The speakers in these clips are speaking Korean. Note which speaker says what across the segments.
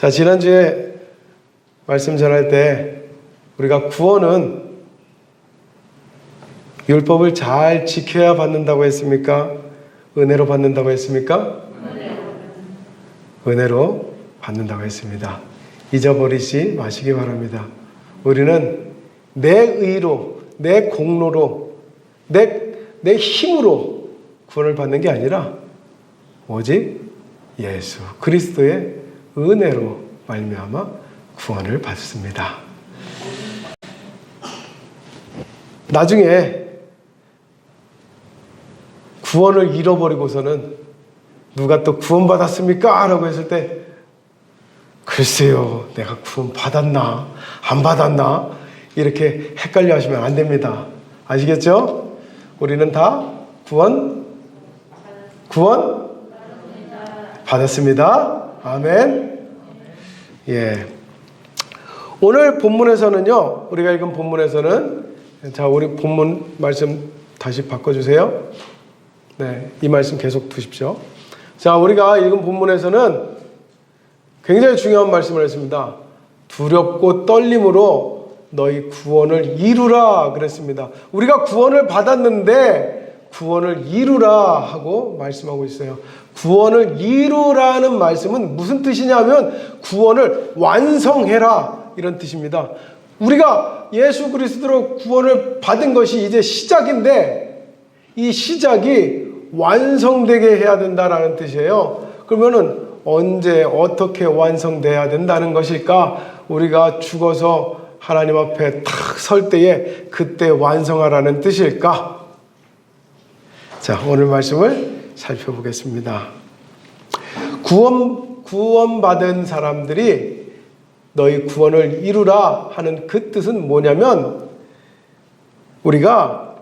Speaker 1: 자, 지난주에 말씀 전할 때 우리가 구원은 율법을 잘 지켜야 받는다고 했습니까? 은혜로 받는다고 했습니까? 은혜로 받는다고 했습니다. 잊어버리지 마시기 바랍니다. 우리는 내 의로, 내 공로로, 내 힘으로 구원을 받는 게 아니라 오직 예수 그리스도의 은혜로 말미암아 구원을 받습니다. 나중에 구원을 잃어버리고서는 누가 또 구원받았습니까? 라고 했을 때 글쎄요, 내가 구원 받았나 안 받았나 이렇게 헷갈려 하시면 안 됩니다. 아시겠죠? 우리는 다 구원 받았습니다. 아멘. 예. 오늘 본문에서는요, 우리가 읽은 본문에서는, 자, 우리 본문 말씀 다시 바꿔주세요. 네, 이 말씀 계속 두십시오. 자, 우리가 읽은 본문에서는 굉장히 중요한 말씀을 했습니다. 두렵고 떨림으로 너희 구원을 이루라 그랬습니다. 우리가 구원을 받았는데 구원을 이루라 하고 말씀하고 있어요. 구원을 이루라는 말씀은 무슨 뜻이냐면 구원을 완성해라 이런 뜻입니다. 우리가 예수 그리스도로 구원을 받은 것이 이제 시작인데 이 시작이 완성되게 해야 된다라는 뜻이에요. 그러면은 언제 어떻게 완성돼야 된다는 것일까? 우리가 죽어서 하나님 앞에 탁 설 때에 그때 완성하라는 뜻일까? 자, 오늘 말씀을 살펴보겠습니다. 구원받은 사람들이 너희 구원을 이루라 하는 그 뜻은 뭐냐면 우리가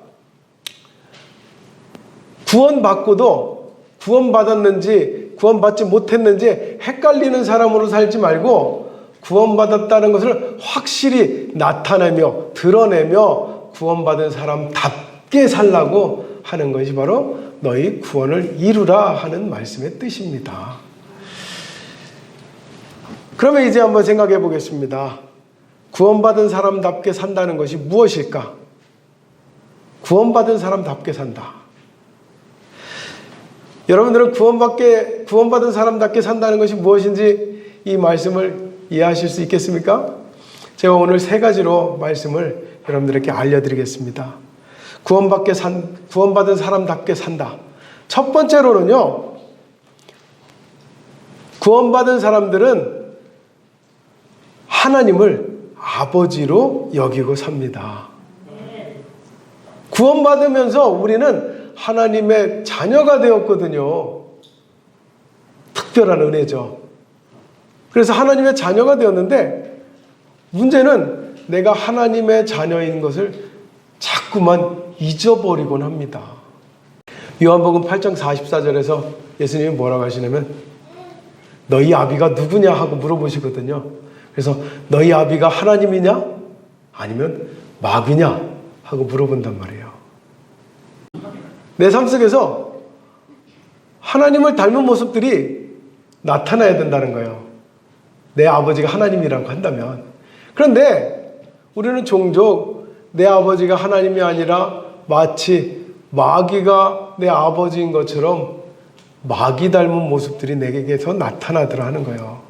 Speaker 1: 구원받고도 구원받았는지 구원받지 못했는지 헷갈리는 사람으로 살지 말고 구원받았다는 것을 확실히 나타내며 드러내며 구원받은 사람답게 살라고 하는 것이 바로 너희 구원을 이루라 하는 말씀의 뜻입니다. 그러면 이제 한번 생각해 보겠습니다. 구원받은 사람답게 산다는 것이 무엇일까? 구원받은 사람답게 산다. 여러분들은 구원받은 사람답게 산다는 것이 무엇인지 이 말씀을 이해하실 수 있겠습니까? 제가 오늘 세 가지로 말씀을 여러분들에게 알려드리겠습니다. 구원받은 사람답게 산다. 첫 번째로는요, 구원받은 사람들은 하나님을 아버지로 여기고 삽니다. 구원받으면서 우리는 하나님의 자녀가 되었거든요. 특별한 은혜죠. 그래서 하나님의 자녀가 되었는데 문제는 내가 하나님의 자녀인 것을 자꾸만 잊어버리곤 합니다. 요한복음 8장 44절에서 예수님이 뭐라고 하시냐면 너희 아비가 누구냐 하고 물어보시거든요. 그래서 너희 아비가 하나님이냐 아니면 마귀냐 하고 물어본단 말이에요. 내 삶 속에서 하나님을 닮은 모습들이 나타나야 된다는 거예요. 내 아버지가 하나님이라고 한다면. 그런데 우리는 종종 내 아버지가 하나님이 아니라 마치 마귀가 내 아버지인 것처럼 마귀 닮은 모습들이 내게서 나타나더라 하는 거예요.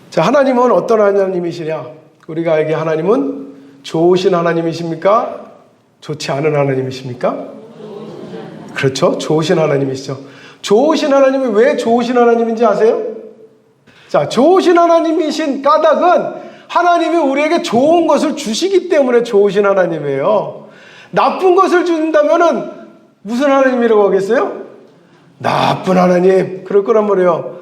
Speaker 1: 자, 하나님은 어떤 하나님이시냐? 우리가 알기에 하나님은 좋으신 하나님이십니까? 좋지 않은 하나님이십니까? 그렇죠. 좋으신 하나님이시죠. 좋으신 하나님이 왜 좋으신 하나님인지 아세요? 자, 좋으신 하나님이신 까닭은 하나님이 우리에게 좋은 것을 주시기 때문에 좋으신 하나님이에요. 나쁜 것을 준다면은 무슨 하나님이라고 하겠어요? 나쁜 하나님. 그럴 거란 말이에요.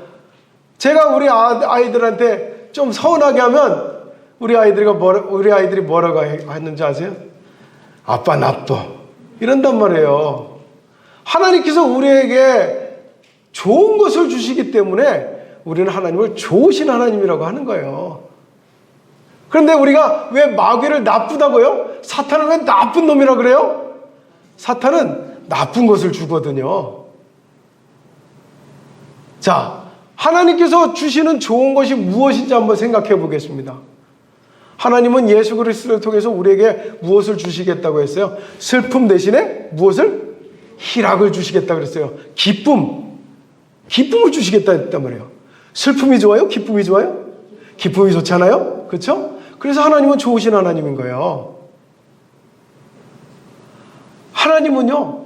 Speaker 1: 제가 우리 아이들한테 좀 서운하게 하면 우리 아이들이 뭐라고 했는지 아세요? 아빠 나빠. 이런단 말이에요. 하나님께서 우리에게 좋은 것을 주시기 때문에 우리는 하나님을 좋으신 하나님이라고 하는 거예요. 그런데 우리가 왜 마귀를 나쁘다고요? 사탄은 왜 나쁜 놈이라고 그래요? 사탄은 나쁜 것을 주거든요. 자, 하나님께서 주시는 좋은 것이 무엇인지 한번 생각해 보겠습니다. 하나님은 예수 그리스도를 통해서 우리에게 무엇을 주시겠다고 했어요? 슬픔 대신에 무엇을? 희락을 주시겠다고 그랬어요. 기쁨을 주시겠다 했단 말이에요. 슬픔이 좋아요? 기쁨이 좋아요? 기쁨이 좋잖아요? 그렇죠? 그래서 하나님은 좋으신 하나님인 거예요. 하나님은요,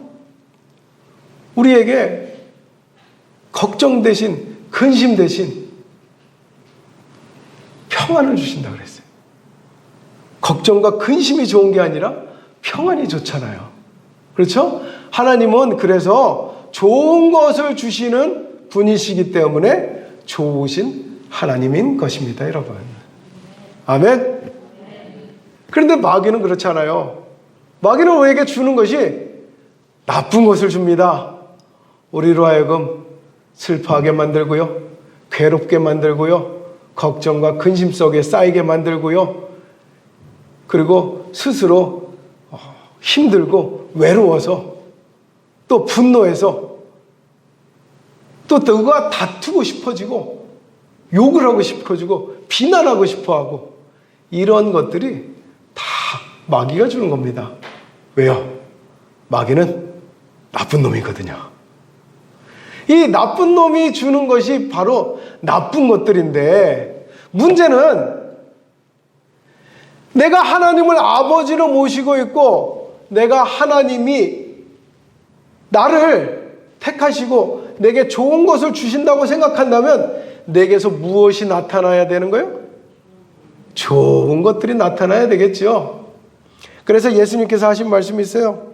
Speaker 1: 우리에게 걱정 대신, 근심 대신 평안을 주신다 그랬어요. 걱정과 근심이 좋은 게 아니라 평안이 좋잖아요. 그렇죠? 하나님은 그래서 좋은 것을 주시는 분이시기 때문에 좋으신 하나님인 것입니다, 여러분. 아멘? 그런데 마귀는 그렇지 않아요. 마귀는 우리에게 주는 것이 나쁜 것을 줍니다. 우리로 하여금 슬퍼하게 만들고요, 괴롭게 만들고요, 걱정과 근심 속에 쌓이게 만들고요, 그리고 스스로 힘들고 외로워서 또 분노해서 또 누가 다투고 싶어지고 욕을 하고 싶어지고 비난하고 싶어하고 이런 것들이 다 마귀가 주는 겁니다. 왜요? 마귀는 나쁜 놈이거든요. 이 나쁜 놈이 주는 것이 바로 나쁜 것들인데, 문제는 내가 하나님을 아버지로 모시고 있고 내가 하나님이 나를 택하시고 내게 좋은 것을 주신다고 생각한다면 내게서 무엇이 나타나야 되는 거예요? 좋은 것들이 나타나야 되겠죠. 그래서 예수님께서 하신 말씀이 있어요.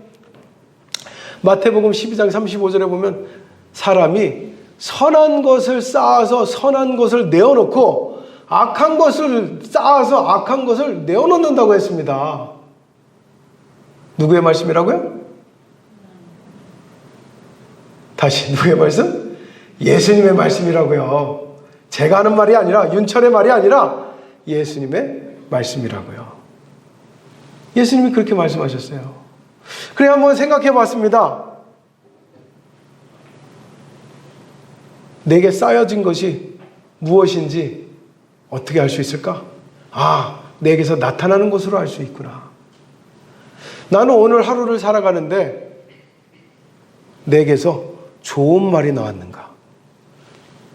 Speaker 1: 마태복음 12장 35절에 보면 사람이 선한 것을 쌓아서 선한 것을 내어놓고 악한 것을 쌓아서 악한 것을 내어놓는다고 했습니다. 누구의 말씀이라고요? 다시 누구의 말씀? 예수님의 말씀이라고요. 제가 하는 말이 아니라, 윤철의 말이 아니라 예수님의 말씀이라고요. 예수님이 그렇게 말씀하셨어요. 그래, 한번 생각해 봤습니다. 내게 쌓여진 것이 무엇인지 어떻게 알 수 있을까? 아, 내게서 나타나는 것으로 알 수 있구나. 나는 오늘 하루를 살아가는데 내게서 좋은 말이 나왔는가?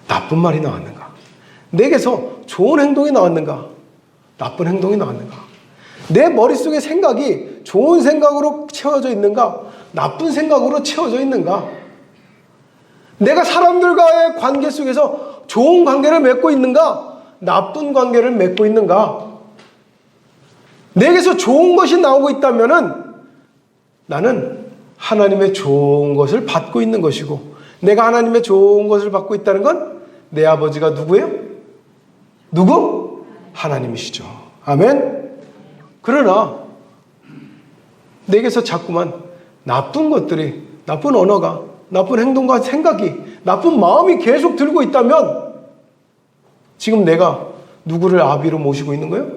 Speaker 1: 나쁜 말이 나왔는가? 내게서 좋은 행동이 나왔는가? 나쁜 행동이 나왔는가? 내 머릿속에 생각이 좋은 생각으로 채워져 있는가? 나쁜 생각으로 채워져 있는가? 내가 사람들과의 관계 속에서 좋은 관계를 맺고 있는가? 나쁜 관계를 맺고 있는가? 내게서 좋은 것이 나오고 있다면은 나는 하나님의 좋은 것을 받고 있는 것이고, 내가 하나님의 좋은 것을 받고 있다는 건 내 아버지가 누구예요? 누구? 하나님이시죠. 아멘? 그러나 내게서 자꾸만 나쁜 것들이, 나쁜 언어가, 나쁜 행동과 생각이, 나쁜 마음이 계속 들고 있다면 지금 내가 누구를 아비로 모시고 있는 거예요?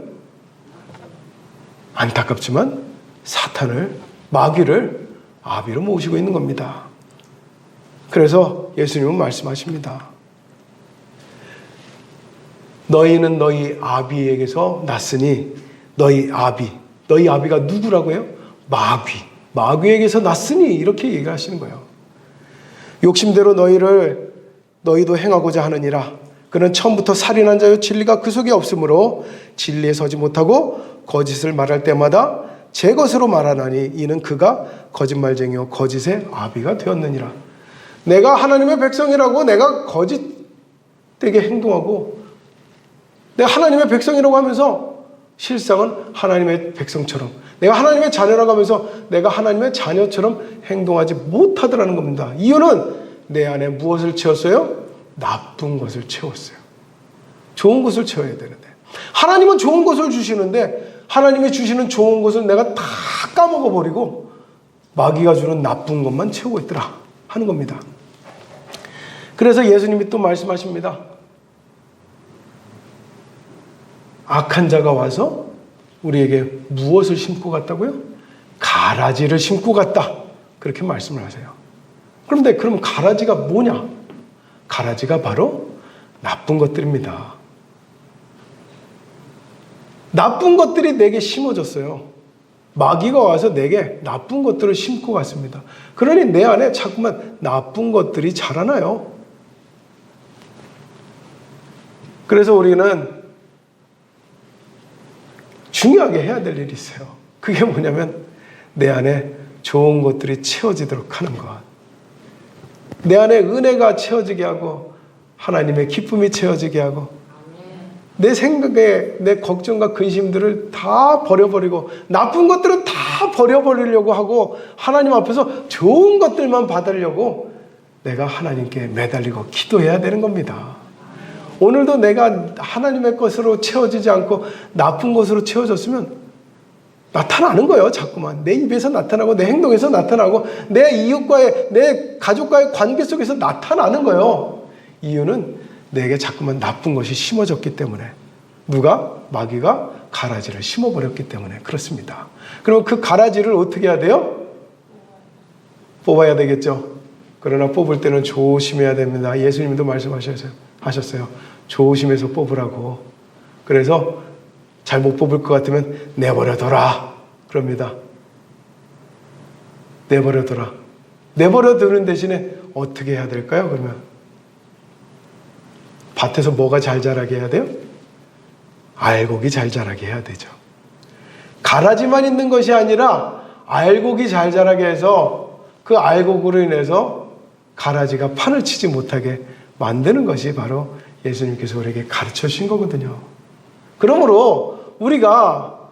Speaker 1: 안타깝지만 사탄을, 마귀를 아비로 모시고 있는 겁니다. 그래서 예수님은 말씀하십니다. 너희는 너희 아비에게서 났으니, 너희 아비가 누구라고요? 마귀에게서 났으니, 이렇게 얘기하시는 거예요. 욕심대로 너희도 행하고자 하느니라. 그는 처음부터 살인한 자요 진리가 그 속에 없으므로 진리에 서지 못하고 거짓을 말할 때마다 제 것으로 말하나니 이는 그가 거짓말쟁이요 거짓의 아비가 되었느니라. 내가 하나님의 백성이라고 내가 거짓되게 행동하고 내가 하나님의 백성이라고 하면서 실상은 하나님의 백성처럼, 내가 하나님의 자녀라고 하면서 내가 하나님의 자녀처럼 행동하지 못하더라는 겁니다. 이유는 내 안에 무엇을 채웠어요? 나쁜 것을 채웠어요. 좋은 것을 채워야 되는데, 하나님은 좋은 것을 주시는데 하나님이 주시는 좋은 것을 내가 다 까먹어버리고 마귀가 주는 나쁜 것만 채우고 있더라 하는 겁니다. 그래서 예수님이 또 말씀하십니다. 악한 자가 와서 우리에게 무엇을 심고 갔다고요? 가라지를 심고 갔다, 그렇게 말씀을 하세요. 그런데 그럼 가라지가 뭐냐? 가라지가 바로 나쁜 것들입니다. 나쁜 것들이 내게 심어졌어요. 마귀가 와서 내게 나쁜 것들을 심고 갔습니다. 그러니 내 안에 자꾸만 나쁜 것들이 자라나요. 그래서 우리는 중요하게 해야 될 일이 있어요. 그게 뭐냐면 내 안에 좋은 것들이 채워지도록 하는 것. 내 안에 은혜가 채워지게 하고 하나님의 기쁨이 채워지게 하고 내 생각에 내 걱정과 근심들을 다 버려버리고 나쁜 것들은 다 버려버리려고 하고 하나님 앞에서 좋은 것들만 받으려고 내가 하나님께 매달리고 기도해야 되는 겁니다. 오늘도 내가 하나님의 것으로 채워지지 않고 나쁜 것으로 채워졌으면 나타나는 거예요. 자꾸만 내 입에서 나타나고 내 행동에서 나타나고 내 이웃과의 내 가족과의 관계 속에서 나타나는 거예요. 이유는 내게 자꾸만 나쁜 것이 심어졌기 때문에 누가? 마귀가 가라지를 심어버렸기 때문에 그렇습니다. 그럼 그 가라지를 어떻게 해야 돼요? 뽑아야 되겠죠. 그러나 뽑을 때는 조심해야 됩니다. 예수님도 말씀하셨어요. 조심해서 뽑으라고. 그래서 잘못 뽑을 것 같으면 내버려둬라 그럽니다. 내버려둬라. 내버려두는 대신에 어떻게 해야 될까요? 그러면 밭에서 뭐가 잘 자라게 해야 돼요? 알곡이 잘 자라게 해야 되죠. 가라지만 있는 것이 아니라 알곡이 잘 자라게 해서 그 알곡으로 인해서 가라지가 판을 치지 못하게 만드는 것이 바로 예수님께서 우리에게 가르쳐 주신 거거든요. 그러므로 우리가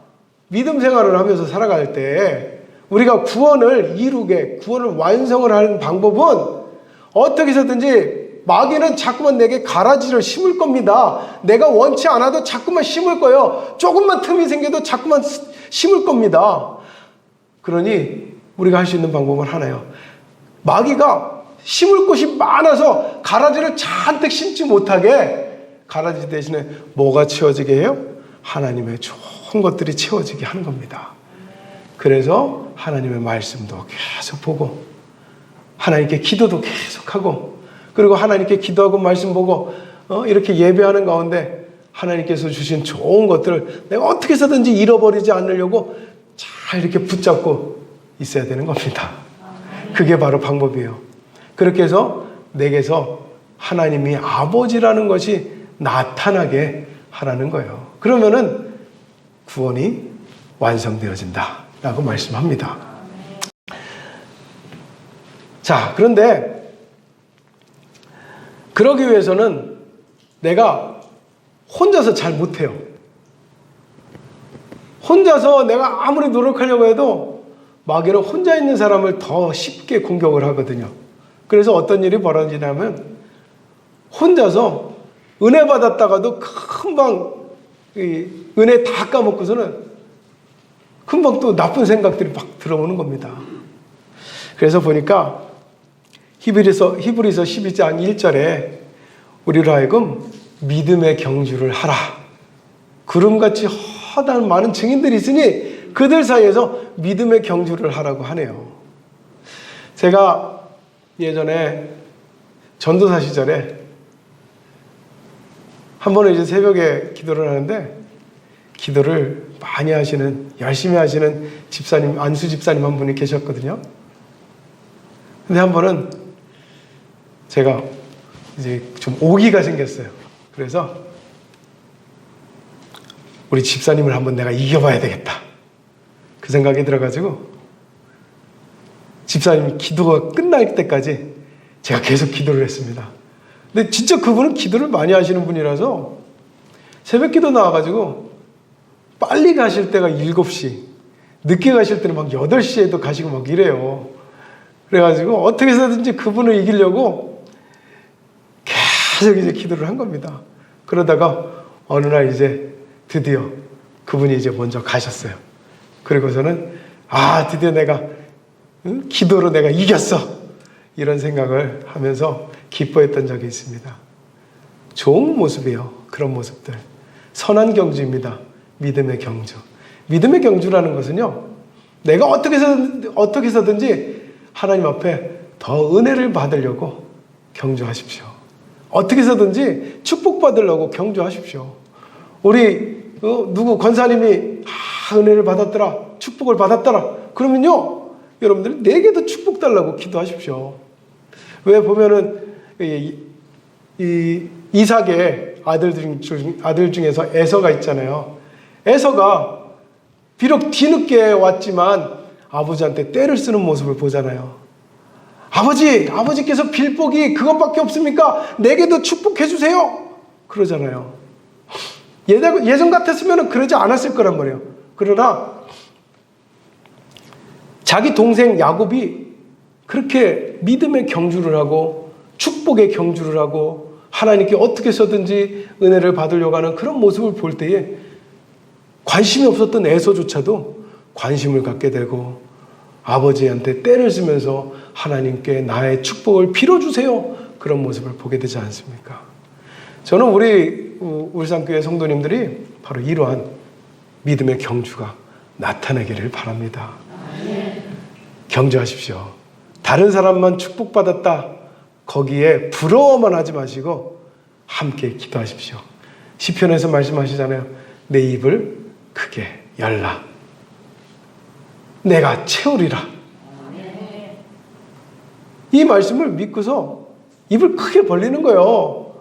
Speaker 1: 믿음 생활을 하면서 살아갈 때 우리가 구원을 이루게, 구원을 완성을 하는 방법은 어떻게 해서든지 마귀는 자꾸만 내게 가라지를 심을 겁니다. 내가 원치 않아도 자꾸만 심을 거예요. 조금만 틈이 생겨도 자꾸만 심을 겁니다. 그러니 우리가 할 수 있는 방법은 하나예요. 마귀가 심을 곳이 많아서 가라지를 잔뜩 심지 못하게 가라지 대신에 뭐가 채워지게 해요? 하나님의 좋은 것들이 채워지게 하는 겁니다. 그래서 하나님의 말씀도 계속 보고 하나님께 기도도 계속하고 그리고 하나님께 기도하고 말씀 보고 이렇게 예배하는 가운데 하나님께서 주신 좋은 것들을 내가 어떻게 해서든지 잃어버리지 않으려고 잘 이렇게 붙잡고 있어야 되는 겁니다. 그게 바로 방법이에요. 그렇게 해서 내게서 하나님이 아버지라는 것이 나타나게 하라는 거예요. 그러면은 구원이 완성되어진다 라고 말씀합니다. 자, 그런데 그러기 위해서는 내가 혼자서 잘 못해요. 혼자서 내가 아무리 노력하려고 해도 마귀는 혼자 있는 사람을 더 쉽게 공격을 하거든요. 그래서 어떤 일이 벌어지냐면 혼자서 은혜 받았다가도 금방 은혜 다 까먹고서는 금방 또 나쁜 생각들이 막 들어오는 겁니다. 그래서 보니까 히브리서 12장 1절에 우리로 하여금 믿음의 경주를 하라. 구름같이 허다한 많은 증인들이 있으니 그들 사이에서 믿음의 경주를 하라고 하네요. 제가 예전에 전도사 시절에 한 번은 이제 새벽에 기도를 하는데 기도를 많이 하시는, 열심히 하시는 집사님, 안수 집사님 한 분이 계셨거든요. 근데 한 번은 제가 이제 좀 오기가 생겼어요. 그래서 우리 집사님을 한번 내가 이겨봐야 되겠다. 그 생각이 들어가지고 집사님 기도가 끝날 때까지 제가 계속 기도를 했습니다. 근데 진짜 그분은 기도를 많이 하시는 분이라서 새벽 기도 나와가지고 빨리 가실 때가 7시, 늦게 가실 때는 막 8시에도 가시고 막 이래요. 그래가지고 어떻게 해서든지 그분을 이기려고 계속 이제 기도를 한 겁니다. 그러다가 어느 날 이제 드디어 그분이 이제 먼저 가셨어요. 그리고서는 드디어 내가 기도로 내가 이겼어. 이런 생각을 하면서 기뻐했던 적이 있습니다. 좋은 모습이에요. 그런 모습들. 선한 경주입니다. 믿음의 경주. 믿음의 경주라는 것은요, 내가 어떻게 해서든지 하나님 앞에 더 은혜를 받으려고 경주하십시오. 어떻게 해서든지 축복받으려고 경주하십시오. 우리 누구 권사님이 은혜를 받았더라, 축복을 받았더라, 그러면요 여러분들 내게도 축복 달라고 기도하십시오. 왜 보면은 이 이삭의 아들 중에서 에서가 있잖아요. 에서가 비록 뒤늦게 왔지만 아버지한테 떼를 쓰는 모습을 보잖아요. 아버지께서 빌복이 그것밖에 없습니까? 내게도 축복해 주세요. 그러잖아요. 예전 같았으면 그러지 않았을 거란 말이에요. 그러나 자기 동생 야곱이 그렇게 믿음의 경주를 하고 축복의 경주를 하고 하나님께 어떻게 해서든지 은혜를 받으려고 하는 그런 모습을 볼 때에 관심이 없었던 에서조차도 관심을 갖게 되고 아버지한테 떼를 쓰면서 하나님께 나의 축복을 빌어주세요. 그런 모습을 보게 되지 않습니까? 저는 우리 울산교회 성도님들이 바로 이러한 믿음의 경주가 나타나기를 바랍니다. 경주하십시오. 다른 사람만 축복받았다, 거기에 부러워만 하지 마시고 함께 기도하십시오. 시편에서 말씀하시잖아요. 내 입을 크게 열라. 내가 채우리라. 이 말씀을 믿고서 입을 크게 벌리는 거예요.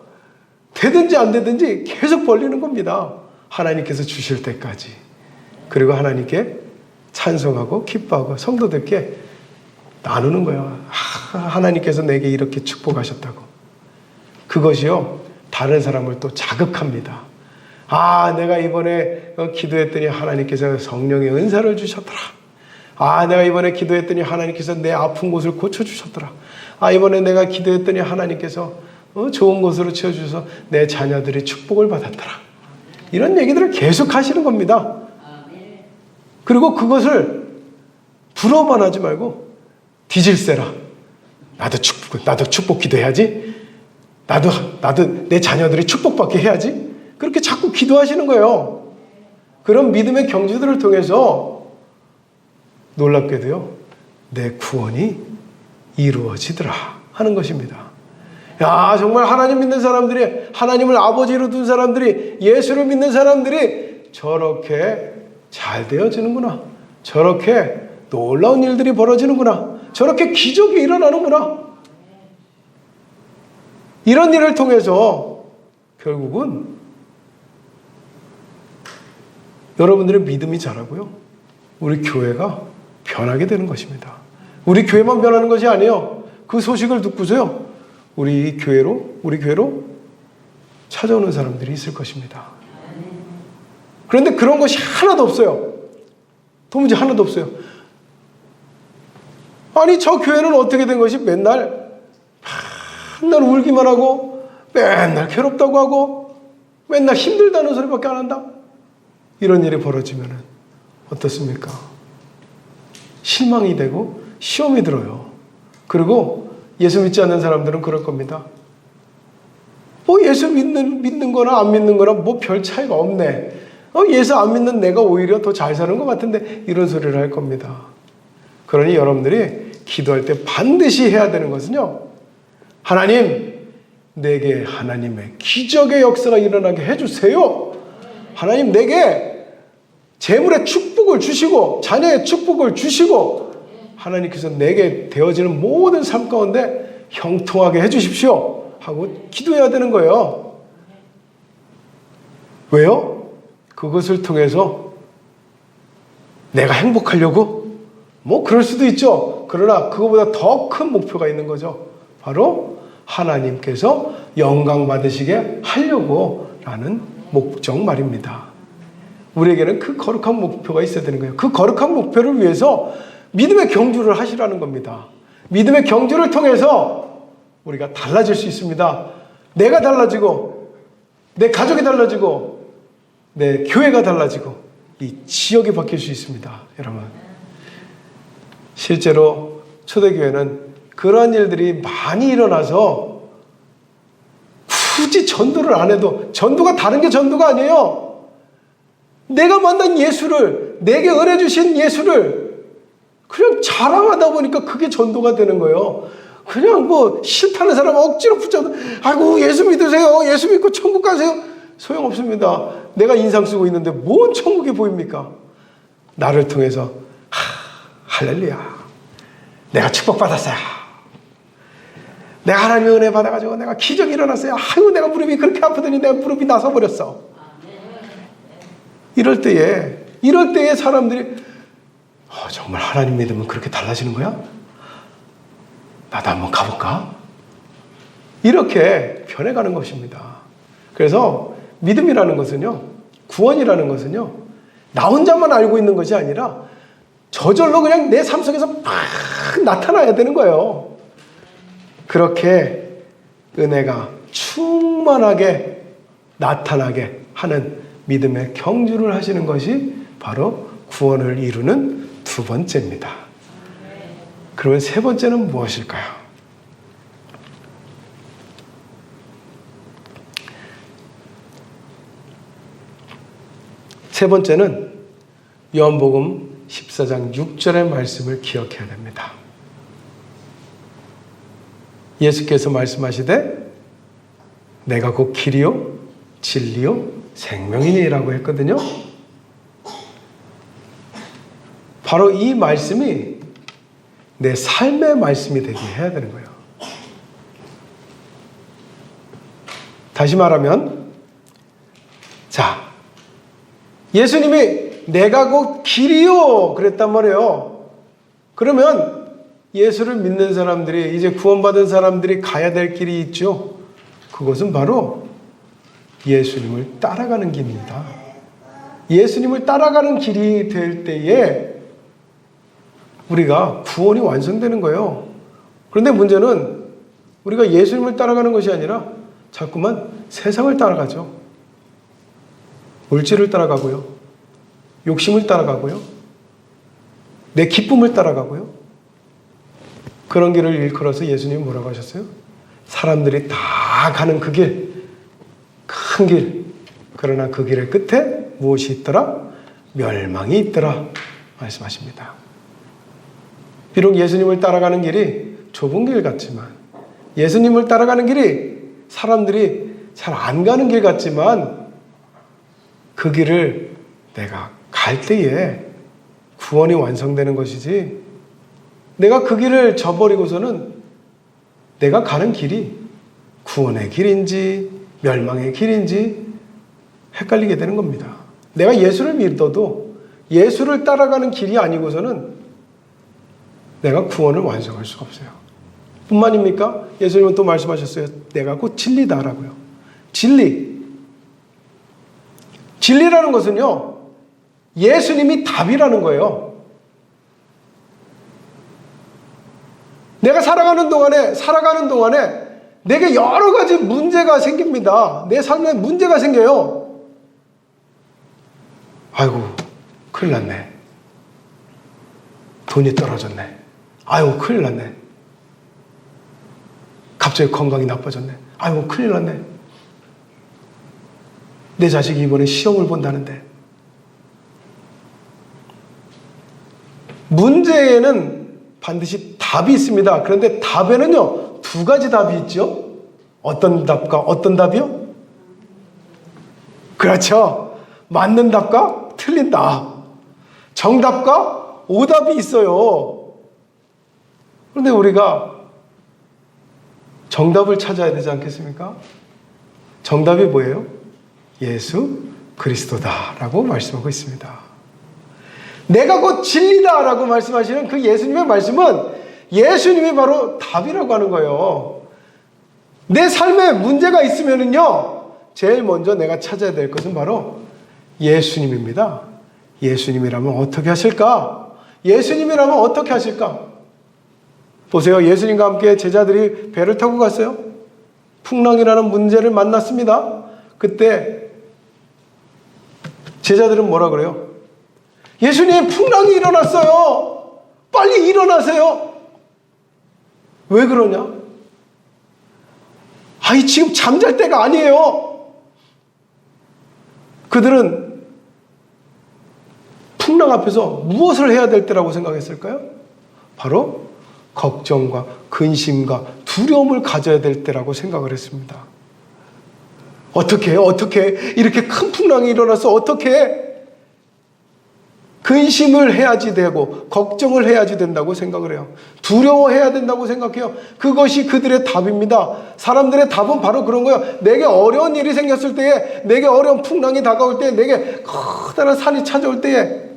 Speaker 1: 되든지 안 되든지 계속 벌리는 겁니다. 하나님께서 주실 때까지. 그리고 하나님께 찬송하고 기뻐하고 성도들께 나누는 거예요. 하나님께서 내게 이렇게 축복하셨다고. 그것이요 다른 사람을 또 자극합니다. 내가 이번에 기도했더니 하나님께서 성령의 은사를 주셨더라. 내가 이번에 기도했더니 하나님께서 내 아픈 곳을 고쳐주셨더라. 이번에 내가 기도했더니 하나님께서 좋은 곳으로 채워주셔서 내 자녀들이 축복을 받았더라. 이런 얘기들을 계속 하시는 겁니다. 그리고 그것을 부러워만 하지 말고 뒤질세라. 나도 축복 기도해야지. 나도 내 자녀들이 축복받게 해야지. 그렇게 자꾸 기도하시는 거예요. 그런 믿음의 경주들을 통해서 놀랍게도요, 내 구원이 이루어지더라 하는 것입니다. 정말 하나님 믿는 사람들이, 하나님을 아버지로 둔 사람들이, 예수를 믿는 사람들이 저렇게 잘 되어지는구나. 저렇게 놀라운 일들이 벌어지는구나. 저렇게 기적이 일어나는구나. 이런 일을 통해서 결국은 여러분들의 믿음이 자라고요, 우리 교회가 변하게 되는 것입니다. 우리 교회만 변하는 것이 아니에요. 그 소식을 듣고서요, 우리 교회로 찾아오는 사람들이 있을 것입니다. 그런데 그런 것이 하나도 없어요. 도무지 하나도 없어요. 저 교회는 어떻게 된 것이 맨날 울기만 하고 맨날 괴롭다고 하고 맨날 힘들다는 소리밖에 안 한다. 이런 일이 벌어지면 어떻습니까? 실망이 되고 시험이 들어요. 그리고 예수 믿지 않는 사람들은 그럴 겁니다. 예수 믿는 거나 안 믿는 거나 별 차이가 없네. 예수 안 믿는 내가 오히려 더 잘 사는 것 같은데, 이런 소리를 할 겁니다. 그러니 여러분들이 기도할 때 반드시 해야 되는 것은요, 하나님, 내게 하나님의 기적의 역사가 일어나게 해주세요. 하나님, 내게 재물의 축복을 주시고 자녀의 축복을 주시고 하나님께서 내게 되어지는 모든 삶 가운데 형통하게 해주십시오 하고 기도해야 되는 거예요. 왜요? 그것을 통해서 내가 행복하려고? 그럴 수도 있죠. 그러나 그거보다 더 큰 목표가 있는 거죠. 바로 하나님께서 영광 받으시게 하려고 라는 목적 말입니다. 우리에게는 그 거룩한 목표가 있어야 되는 거예요. 그 거룩한 목표를 위해서 믿음의 경주를 하시라는 겁니다. 믿음의 경주를 통해서 우리가 달라질 수 있습니다. 내가 달라지고, 내 가족이 달라지고, 내 교회가 달라지고, 이 지역이 바뀔 수 있습니다. 여러분, 실제로 초대교회는 그러한 일들이 많이 일어나서 굳이 전도를 안 해도, 전도가 다른 게 전도가 아니에요. 내가 만난 예수를, 내게 은혜 주신 예수를 그냥 자랑하다 보니까 그게 전도가 되는 거예요. 그냥 뭐 싫다는 사람 억지로 붙잡아 아이고 예수 믿으세요. 예수 믿고 천국 가세요. 소용없습니다. 내가 인상 쓰고 있는데 뭔 천국이 보입니까? 나를 통해서 할렐루야. 내가 축복받았어요. 내가 하나님의 은혜 받아가지고 내가 기적이 일어났어요. 아이고 내가 무릎이 그렇게 아프더니 내가 무릎이 나서버렸어. 이럴 때에 사람들이 정말 하나님 믿으면 그렇게 달라지는 거야? 나도 한번 가볼까? 이렇게 변해가는 것입니다. 그래서 믿음이라는 것은요, 구원이라는 것은요, 나 혼자만 알고 있는 것이 아니라 저절로 그냥 내 삶 속에서 막 나타나야 되는 거예요. 그렇게 은혜가 충만하게 나타나게 하는 믿음의 경주를 하시는 것이 바로 구원을 이루는 두 번째입니다. 그러면 세 번째는 무엇일까요? 세 번째는 요한복음 14장 6절의 말씀을 기억해야 됩니다. 예수께서 말씀하시되 내가 곧 길이요 진리요 생명이니라고 했거든요. 바로 이 말씀이 내 삶의 말씀이 되게 해야 되는 거예요. 다시 말하면, 자, 예수님이 내가 곧 길이요 그랬단 말이에요. 그러면 예수를 믿는 사람들이, 이제 구원받은 사람들이 가야 될 길이 있죠. 그것은 바로 예수님을 따라가는 길입니다. 예수님을 따라가는 길이 될 때에 우리가 구원이 완성되는 거예요. 그런데 문제는 우리가 예수님을 따라가는 것이 아니라 자꾸만 세상을 따라가죠. 물질을 따라가고요. 욕심을 따라가고요. 내 기쁨을 따라가고요. 그런 길을 일컬어서 예수님이 뭐라고 하셨어요? 사람들이 다 가는 그 길, 큰 길. 그러나 그 길의 끝에 무엇이 있더라? 멸망이 있더라 말씀하십니다. 비록 예수님을 따라가는 길이 좁은 길 같지만, 예수님을 따라가는 길이 사람들이 잘 안 가는 길 같지만, 그 길을 내가 갈 때에 구원이 완성되는 것이지, 내가 그 길을 저버리고서는 내가 가는 길이 구원의 길인지 멸망의 길인지 헷갈리게 되는 겁니다. 내가 예수를 믿어도 예수를 따라가는 길이 아니고서는 내가 구원을 완성할 수가 없어요. 뿐만입니까? 예수님은 또 말씀하셨어요. 내가 곧 진리다라고요. 진리라는 것은요, 예수님이 답이라는 거예요. 내가 살아가는 동안에 내게 여러 가지 문제가 생깁니다. 내 삶에 문제가 생겨요. 아이고, 큰일 났네. 돈이 떨어졌네. 아이고, 큰일 났네. 갑자기 건강이 나빠졌네. 아이고, 큰일 났네. 내 자식이 이번에 시험을 본다는데. 문제에는 반드시 답이 있습니다. 그런데 답에는요, 두 가지 답이 있죠. 어떤 답과 어떤 답이요? 그렇죠. 맞는 답과 틀린 답. 정답과 오답이 있어요. 그런데 우리가 정답을 찾아야 되지 않겠습니까? 정답이 뭐예요? 예수 그리스도다라고 말씀하고 있습니다. 내가 곧 진리다라고 말씀하시는 그 예수님의 말씀은 예수님이 바로 답이라고 하는 거예요. 내 삶에 문제가 있으면은요, 제일 먼저 내가 찾아야 될 것은 바로 예수님입니다. 예수님이라면 어떻게 하실까? 예수님이라면 어떻게 하실까? 보세요. 예수님과 함께 제자들이 배를 타고 갔어요. 풍랑이라는 문제를 만났습니다. 그때 제자들은 뭐라 그래요? 예수님, 풍랑이 일어났어요. 빨리 일어나세요. 왜 그러냐? 아이, 지금 잠잘 때가 아니에요. 그들은 풍랑 앞에서 무엇을 해야 될 때라고 생각했을까요? 바로 걱정과 근심과 두려움을 가져야 될 때라고 생각을 했습니다. 어떻게 이렇게 큰 풍랑이 일어나서 어떻게 근심을 해야지 되고 걱정을 해야지 된다고 생각을 해요. 두려워해야 된다고 생각해요. 그것이 그들의 답입니다. 사람들의 답은 바로 그런 거예요. 내게 어려운 일이 생겼을 때에, 내게 어려운 풍랑이 다가올 때에, 내게 커다란 산이 찾아올 때에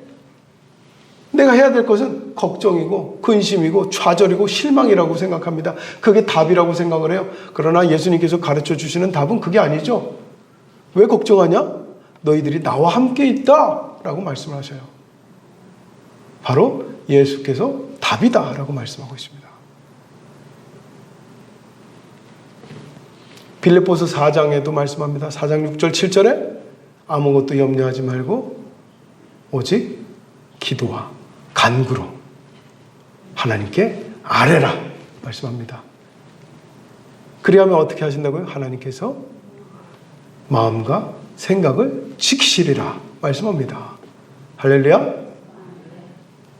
Speaker 1: 내가 해야 될 것은 걱정이고 근심이고 좌절이고 실망이라고 생각합니다. 그게 답이라고 생각을 해요. 그러나 예수님께서 가르쳐 주시는 답은 그게 아니죠. 왜 걱정하냐? 너희들이 나와 함께 있다 라고 말씀을 하셔요. 바로 예수께서 답이다 라고 말씀하고 있습니다. 빌립보서 4장에도 말씀합니다. 4장 6절 7절에 아무것도 염려하지 말고 오직 기도와 간구로 하나님께 아뢰라 말씀합니다. 그리하면 어떻게 하신다고요? 하나님께서 마음과 생각을 지키시리라 말씀합니다. 할렐루야.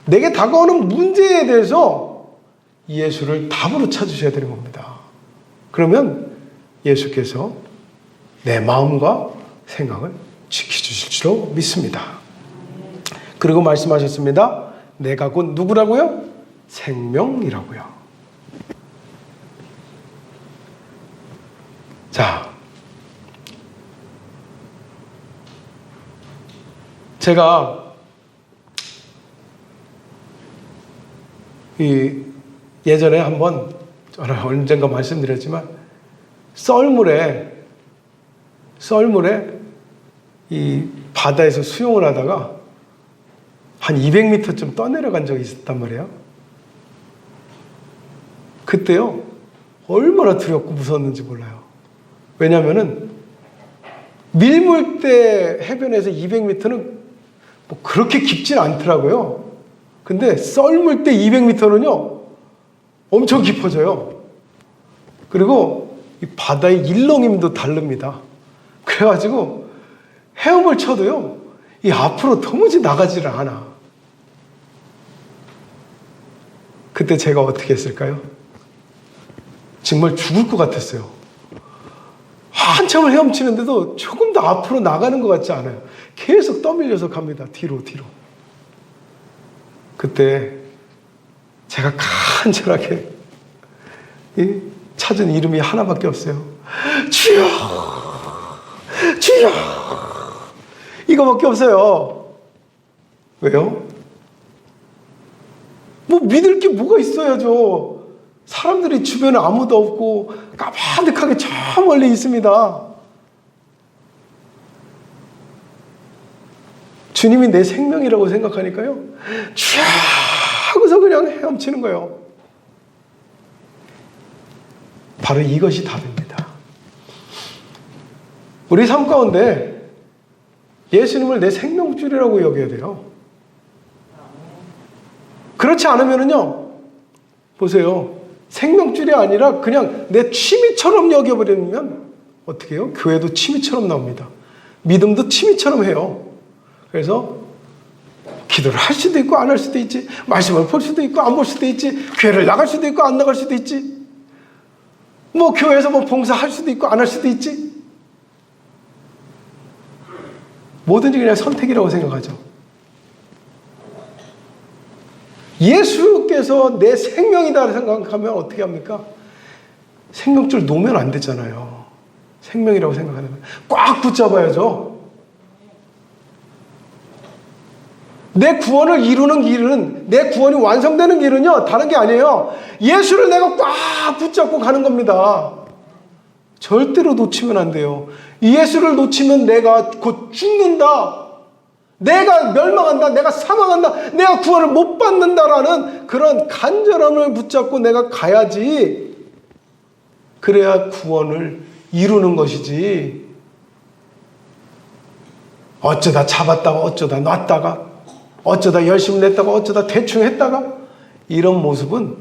Speaker 1: 내게 다가오는 문제에 대해서 예수를 답으로 찾으셔야 되는 겁니다. 그러면 예수께서 내 마음과 생각을 지켜주실 줄로 믿습니다. 그리고 말씀하셨습니다. 내가 곧 누구라고요? 생명이라고요. 자, 제가 예전에 한번 언젠가 말씀드렸지만 썰물에 이 바다에서 수영을 하다가 한 200m쯤 떠내려간 적이 있었단 말이에요. 그때요 얼마나 두렵고 무서웠는지 몰라요. 왜냐하면은 밀물대 해변에서 200m는 뭐 그렇게 깊진 않더라고요. 근데 썰물대 200m는요 엄청 깊어져요. 그리고 이 바다의 일렁임도 다릅니다. 그래가지고 헤엄을 쳐도요 이 앞으로 도무지 나가지를 않아. 그때 제가 어떻게 했을까요? 정말 죽을 것 같았어요. 한참을 헤엄치는데도 조금 더 앞으로 나가는 것 같지 않아요. 계속 떠밀려서 갑니다. 뒤로. 그때 제가 간절하게 찾은 이름이 하나밖에 없어요. 주여! 주여! 이거밖에 없어요. 왜요? 뭐 믿을 게 뭐가 있어야죠. 사람들이 주변에 아무도 없고 까마득하게 저 멀리 있습니다. 주님이 내 생명이라고 생각하니까요 주야 하고서 그냥 헤엄치는 거예요. 바로 이것이 답입니다. 우리 삶 가운데 예수님을 내 생명줄이라고 여겨야 돼요. 그렇지 않으면요 보세요. 생명줄이 아니라 그냥 내 취미처럼 여겨버리면 어떻게 해요? 교회도 취미처럼 나옵니다. 믿음도 취미처럼 해요. 그래서 기도를 할 수도 있고 안 할 수도 있지. 말씀을 볼 수도 있고 안 볼 수도 있지. 교회를 나갈 수도 있고 안 나갈 수도 있지. 뭐 교회에서 뭐 봉사할 수도 있고 안 할 수도 있지. 뭐든지 그냥 선택이라고 생각하죠. 예수께서 내 생명이다 생각하면 어떻게 합니까? 생명줄 놓으면 안 되잖아요. 생명이라고 생각하면 꽉 붙잡아야죠. 내 구원을 이루는 길은, 내 구원이 완성되는 길은요 다른 게 아니에요. 예수를 내가 꽉 붙잡고 가는 겁니다. 절대로 놓치면 안 돼요. 예수를 놓치면 내가 곧 죽는다, 내가 멸망한다, 내가 사망한다, 내가 구원을 못 받는다라는 그런 간절함을 붙잡고 내가 가야지. 그래야 구원을 이루는 것이지. 어쩌다 잡았다가 어쩌다 놨다가 어쩌다 열심히 냈다가 어쩌다 대충 했다가 이런 모습은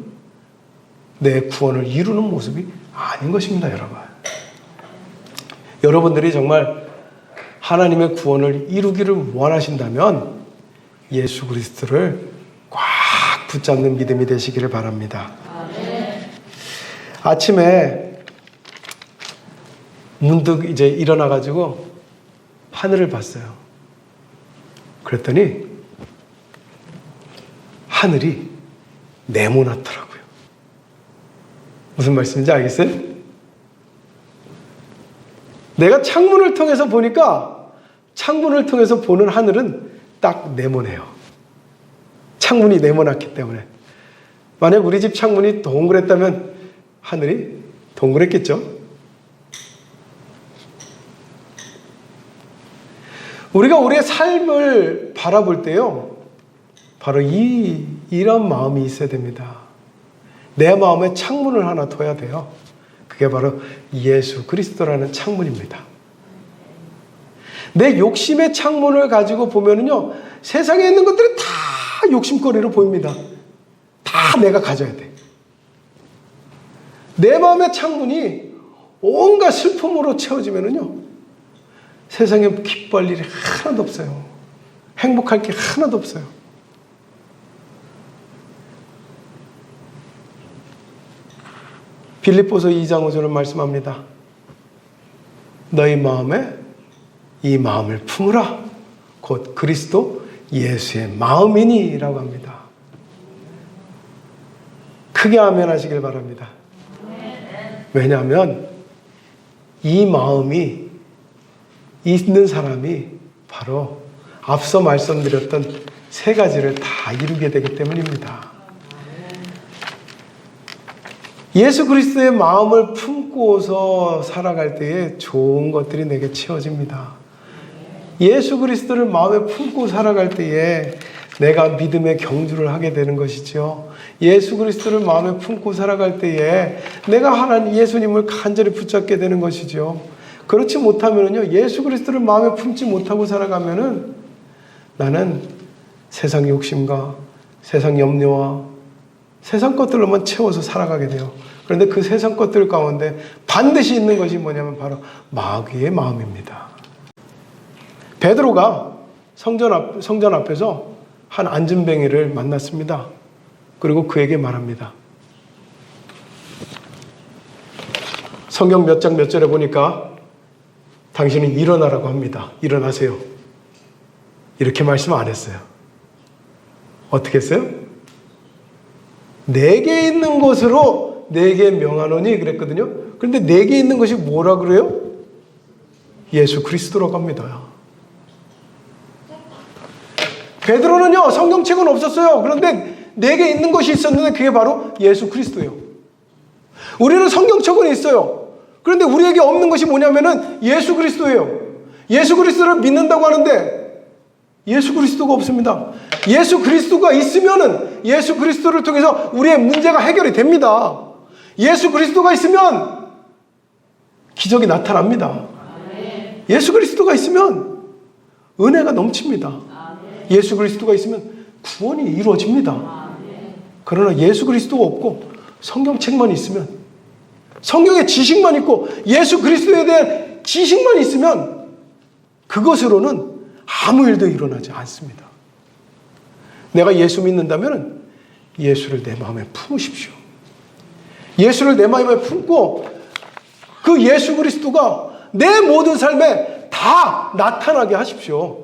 Speaker 1: 내 구원을 이루는 모습이 아닌 것입니다. 여러분들이 정말 하나님의 구원을 이루기를 원하신다면 예수 그리스도를 꽉 붙잡는 믿음이 되시기를 바랍니다. 아침에 문득 이제 일어나가지고 하늘을 봤어요. 그랬더니 하늘이 네모났더라고요. 무슨 말씀인지 알겠어요? 내가 창문을 통해서 보니까 창문을 통해서 보는 하늘은 딱 네모네요. 창문이 네모났기 때문에. 만약 우리 집 창문이 동그랬다면 하늘이 동그랬겠죠? 우리가 우리의 삶을 바라볼 때요, 바로 이런 마음이 있어야 됩니다. 내 마음에 창문을 하나 둬야 돼요. 그게 바로 예수 그리스도라는 창문입니다. 내 욕심의 창문을 가지고 보면은요, 세상에 있는 것들이 다 욕심거리로 보입니다. 다 내가 가져야 돼. 내 마음의 창문이 온갖 슬픔으로 채워지면은요, 세상에 기뻐할 일이 하나도 없어요. 행복할 게 하나도 없어요. 빌립보서 2장 5절은 말씀합니다. 너희 마음에 이 마음을 품으라. 곧 그리스도 예수의 마음이니 라고 합니다. 크게 아멘 하시길 바랍니다. 왜냐하면 이 마음이 있는 사람이 바로 앞서 말씀드렸던 세 가지를 다 이루게 되기 때문입니다. 예수 그리스도의 마음을 품고서 살아갈 때에 좋은 것들이 내게 채워집니다. 예수 그리스도를 마음에 품고 살아갈 때에 내가 믿음의 경주를 하게 되는 것이죠. 예수 그리스도를 마음에 품고 살아갈 때에 내가 하나님 예수님을 간절히 붙잡게 되는 것이죠. 그렇지 못하면요, 예수 그리스도를 마음에 품지 못하고 살아가면은 나는 세상 욕심과 세상 염려와 세상 것들로만 채워서 살아가게 돼요. 그런데 그 세상 것들 가운데 반드시 있는 것이 뭐냐면 바로 마귀의 마음입니다. 베드로가 성전 앞에서 한 안진뱅이를 만났습니다. 그리고 그에게 말합니다. 성경 몇 장 몇 절에 보니까 당신은 일어나라고 합니다. 일어나세요. 이렇게 말씀 안 했어요. 어떻게 했어요? 내게 있는 것으로 내게 명하노니 그랬거든요. 그런데 내게 있는 것이 뭐라 그래요? 예수 그리스도라고 합니다. 베드로는요, 성경책은 없었어요. 그런데 내게 있는 것이 있었는데 그게 바로 예수 그리스도예요. 우리는 성경책은 있어요. 그런데 우리에게 없는 것이 뭐냐면은 예수 그리스도예요. 예수 그리스도를 믿는다고 하는데 예수 그리스도가 없습니다. 예수 그리스도가 있으면은 예수 그리스도를 통해서 우리의 문제가 해결이 됩니다. 예수 그리스도가 있으면 기적이 나타납니다. 예수 그리스도가 있으면 은혜가 넘칩니다. 예수 그리스도가 있으면 구원이 이루어집니다. 그러나 예수 그리스도가 없고 성경책만 있으면, 성경의 지식만 있고 예수 그리스도에 대한 지식만 있으면 그것으로는 아무 일도 일어나지 않습니다. 내가 예수 믿는다면 예수를 내 마음에 품으십시오. 예수를 내 마음에 품고 그 예수 그리스도가 내 모든 삶에 다 나타나게 하십시오.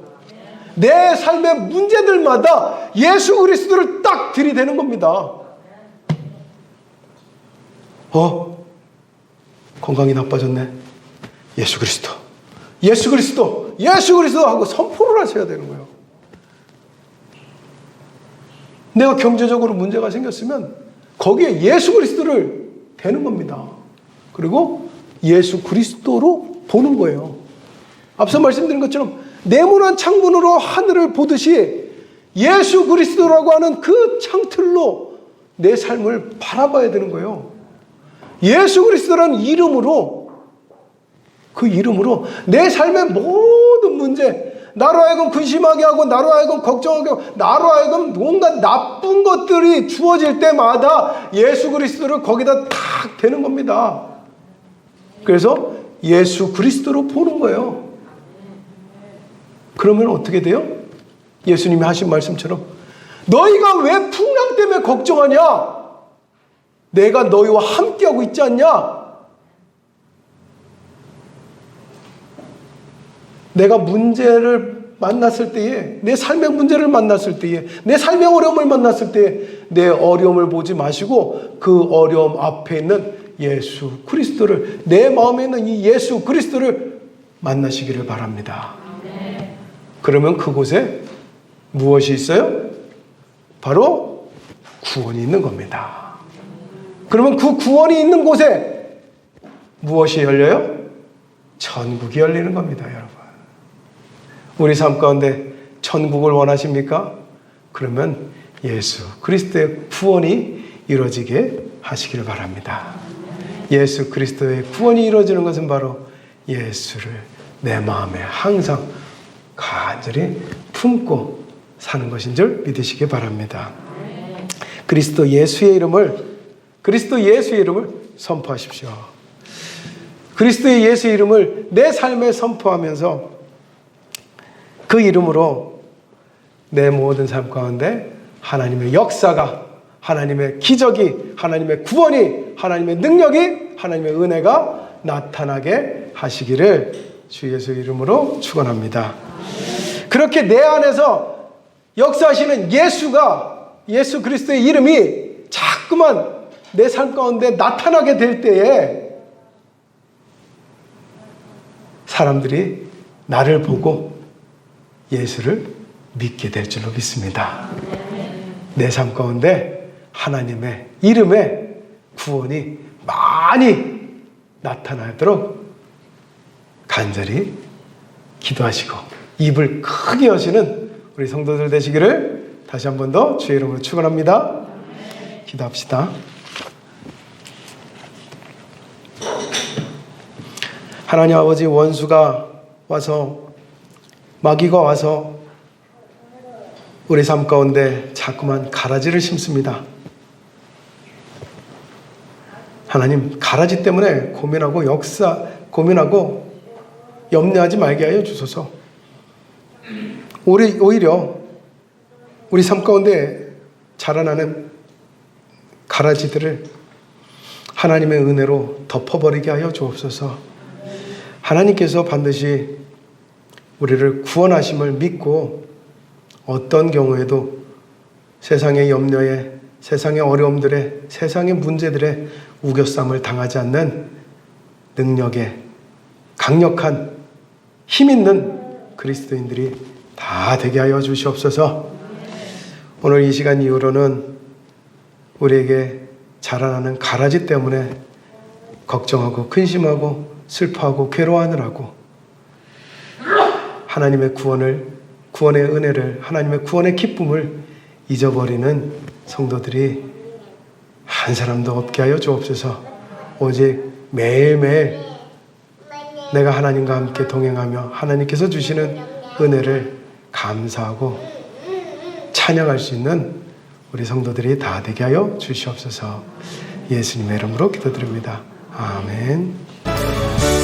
Speaker 1: 내 삶의 문제들마다 예수 그리스도를 딱 들이대는 겁니다. 건강이 나빠졌네. 예수 그리스도, 예수 그리스도, 예수 그리스도 하고 선포를 하셔야 되는 거예요. 내가 경제적으로 문제가 생겼으면 거기에 예수 그리스도를 대는 겁니다. 그리고 예수 그리스도로 보는 거예요. 앞서 말씀드린 것처럼 네모난 창문으로 하늘을 보듯이 예수 그리스도라고 하는 그 창틀로 내 삶을 바라봐야 되는 거예요. 예수 그리스도라는 이름으로, 그 이름으로 내 삶의 모든 문제, 나로 하여금 근심하게 하고 나로 하여금 걱정하게 하고 나로 하여금 온갖 나쁜 것들이 주어질 때마다 예수 그리스도를 거기다 탁 대는 겁니다. 그래서 예수 그리스도로 보는 거예요. 그러면 어떻게 돼요? 예수님이 하신 말씀처럼 너희가 왜 풍랑 때문에 걱정하냐? 내가 너희와 함께하고 있지 않냐? 내가 문제를 만났을 때에, 내 삶의 문제를 만났을 때에, 내 삶의 어려움을 만났을 때에 내 어려움을 보지 마시고 그 어려움 앞에 있는 예수 그리스도를, 내 마음에 있는 이 예수 그리스도를 만나시기를 바랍니다. 그러면 그곳에 무엇이 있어요? 바로 구원이 있는 겁니다. 그러면 그 구원이 있는 곳에 무엇이 열려요? 천국이 열리는 겁니다, 여러분. 우리 삶 가운데 천국을 원하십니까? 그러면 예수 그리스도의 구원이 이루어지게 하시기를 바랍니다. 예수 그리스도의 구원이 이루어지는 것은 바로 예수를 내 마음에 항상 간절히 품고 사는 것인 줄 믿으시기 바랍니다. 그리스도 예수의 이름을 선포하십시오. 그리스도의 예수의 이름을 내 삶에 선포하면서 그 이름으로 내 모든 삶 가운데 하나님의 역사가, 하나님의 기적이, 하나님의 구원이, 하나님의 능력이, 하나님의 은혜가 나타나게 하시기를 주 예수의 이름으로 축원합니다. 그렇게 내 안에서 역사하시는 예수 그리스도의 이름이 자꾸만 내 삶 가운데 나타나게 될 때에 사람들이 나를 보고 예수를 믿게 될 줄로 믿습니다. 내 삶 가운데 하나님의 이름의 구원이 많이 나타나도록 간절히 기도하시고 입을 크게 여시는 우리 성도들 되시기를 다시 한 번 더 주의 이름으로 축원합니다. 기도합시다. 하나님 아버지, 원수가 와서, 마귀가 와서 우리 삶 가운데 자꾸만 가라지를 심습니다. 하나님, 가라지 때문에 고민하고 염려하지 말게 하여 주소서. 오히려 우리 삶 가운데 자라나는 가라지들을 하나님의 은혜로 덮어버리게 하여 주옵소서. 하나님께서 반드시 우리를 구원하심을 믿고 어떤 경우에도 세상의 염려에, 세상의 어려움들에, 세상의 문제들에 우겨쌈을 당하지 않는 능력의 강력한 힘 있는 그리스도인들이 다 되게 하여 주시옵소서. 오늘 이 시간 이후로는 우리에게 자라나는 가라지 때문에 걱정하고 근심하고 슬퍼하고 괴로워하느라고 하나님의 구원의 은혜를, 하나님의 구원의 기쁨을 잊어버리는 성도들이 한 사람도 없게 하여 주옵소서. 오직 매일매일 내가 하나님과 함께 동행하며 하나님께서 주시는 은혜를 감사하고 찬양할 수 있는 우리 성도들이 다 되게 하여 주시옵소서. 예수님의 이름으로 기도드립니다. 아멘.